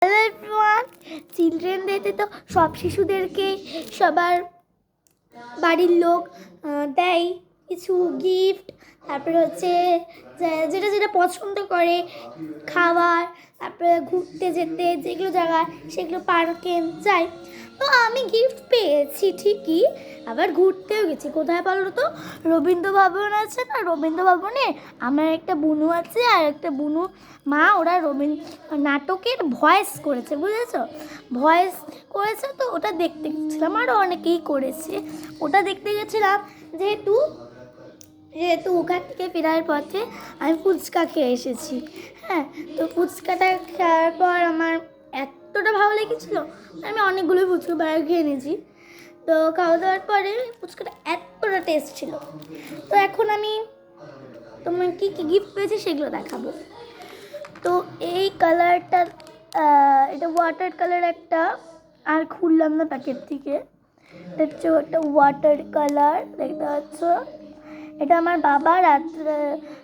Hello everyone, children ডেতে তো সব শিশুদেরকে সবার বাড়ির লোক দেয় কিছু গিফট, তারপরে হচ্ছে যেটা যেটা পছন্দ করে খাবার, তারপরে ঘুরতে যেতে যেগুলো জায়গা সেগুলো পার্কে যায়। তো আমি গিফট পেয়েছি ঠিকই, আবার ঘুরতেও গেছি। কোথায় বলো তো? রবীন্দ্র ভবন আছে না, রবীন্দ্র ভবনে আমার একটা বুনু আছে আর একটা বুনু মা, ওরা নাটকের ভয়েস করেছে, বুঝেছো? ভয়েস করেছে, তো ওটা দেখতে গেছিলাম। আরও অনেকেই করেছে, ওটা দেখতে গেছিলাম। যেহেতু ওখান থেকে ফেরার পথে আমি ফুচকা খেয়ে এসেছি। হ্যাঁ, তো ফুচকাটা খাওয়ার পর আমার এতটা ভালো লেগেছিলো, আমি অনেকগুলোই ফুচকা বাইরে খেয়ে নিয়েছি। তো খাওয়া দাওয়ার পরে ফুচকাটা এতটা টেস্ট ছিল। তো এখন আমি তোমার কী কী গিফট পেয়েছি সেগুলো দেখাবো। তো এই কালারটা, এটা ওয়াটার কালার একটা, আর খুললাম না প্যাকেট থেকে। এটা হচ্ছে একটা ওয়াটার কালার, দেখতে পাচ্ছ? এটা আমার বাবা রাত্রে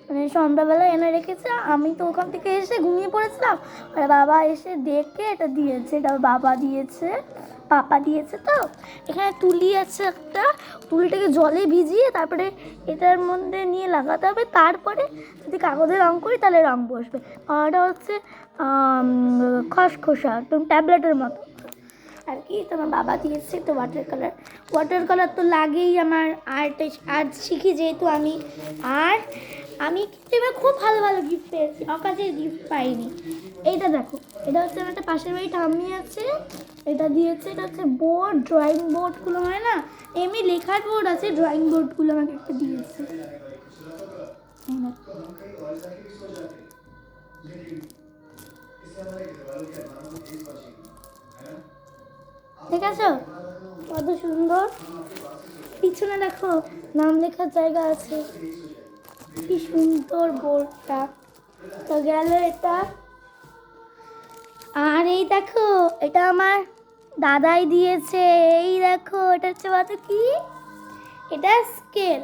মানে সন্ধ্যাবেলা এনে রেখেছে। আমি তো ওখান থেকে এসে ঘুমিয়ে পড়েছিলাম, আর বাবা এসে দেখে এটা দিয়েছে। এটা পাপা দিয়েছে। তো এখানে তুলি আছে একটা, তুলিটাকে জলে ভিজিয়ে তারপরে এটার মধ্যে নিয়ে লাগাতে হবে। তারপরে যদি কাগজে রঙ করি তাহলে রঙ বসবে। আর এটা হচ্ছে খসখসা, একদম ট্যাবলেটের মতো আর কি। তোমার বাবা দিয়েছে তো ওয়াটার কালার তো লাগেই আমার আর্ট শিখি যেহেতু আমি। আর আমি কিন্তু এবার খুব ভালো ভালো গিফট পেয়েছি, অকাজের গিফট পাইনি। এইটা দেখো, এটা হচ্ছে আমার একটা পাশের বাড়ি ঠাম্মি আছে, এটা দিয়েছে। এটা হচ্ছে বোর্ড, ড্রয়িং বোর্ডগুলো হয় না, এমনি লেখার বোর্ড আছে, ড্রয়িং বোর্ডগুলো আমাকে একটা দিয়েছে। ঠিক আছে, কত সুন্দর। পিছনে দেখো নাম লেখার জায়গা আছে, কি সুন্দর বোর্ডটা। তো গেল এটা। আর এই দেখো, এটা আমার দাদাই দিয়েছে। এই দেখো, এটা হচ্ছে কত কি, এটা স্কেল।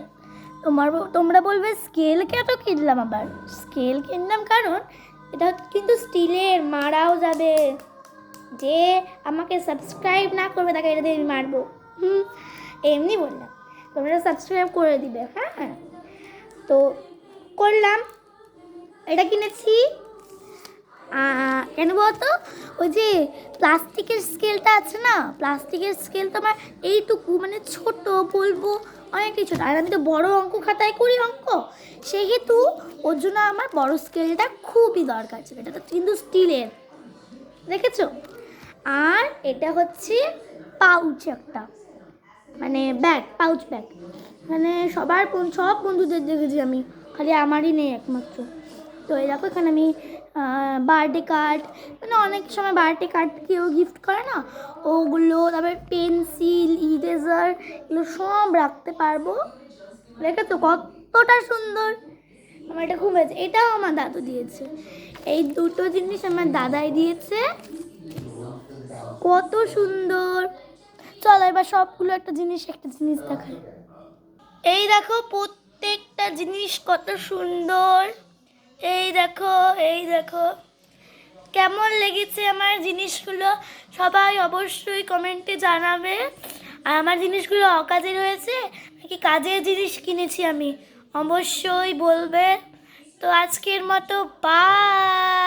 তোমরা বলবে স্কেল কেন কিনলাম? আবার স্কেল কিনলাম কারণ এটা কিন্তু স্টিলের, মারাও যাবে। যে আমাকে সাবস্ক্রাইব না করবে তাকে এটা দিয়ে আমি মারবো। এমনি বললাম, তোমরা সাবস্ক্রাইব করে দিবে। হ্যাঁ, তো করলাম। এটা কিনেছি কেন বলতো? ওই যে প্লাস্টিকের স্কেলটা আছে না, প্লাস্টিকের স্কেল তো আমার এইটুকু মানে ছোট, বলবো অনেকটাই ছোটো। আর আমি তো বড় অঙ্ক খাতায় করি অঙ্ক, সেহেতু ওর জন্য আমার বড় স্কেলটা খুবই দরকার ছিল। এটা তো কিন্তু স্টিলের, দেখেছো? আর এটা হচ্ছে পাউচ একটা, মানে ব্যাগ, পাউচ ব্যাগ। মানে সব বন্ধুদের দেখেছি আমি, খালি আমারই নেই একমাত্র। তো এই দেখো, এখানে আমি বার্থডে কার্ড, মানে অনেক সময় বার্থডে কার্ড কেউ গিফট করে না, ওগুলো, তারপরে পেন্সিল, ইরেজার, এগুলো সব রাখতে পারবো। দেখেছো কতটা সুন্দর? আমার এটা খুব হয়েছে। এটাও আমার দাদু দিয়েছে। এই দুটো জিনিস আমার দাদাই দিয়েছে, কত সুন্দর। চলো এবার সবগুলো একটা জিনিস দেখাই। এই দেখো প্রত্যেকটা জিনিস কত সুন্দর। এই দেখো কেমন লেগেছে আমার জিনিসগুলো, সবাই অবশ্যই কমেন্টে জানাবে। আর আমার জিনিসগুলো অকাজের হয়েছে নাকি কাজের জিনিস কিনেছি আমি, অবশ্যই বলবে। তো আজকের মতো বাই।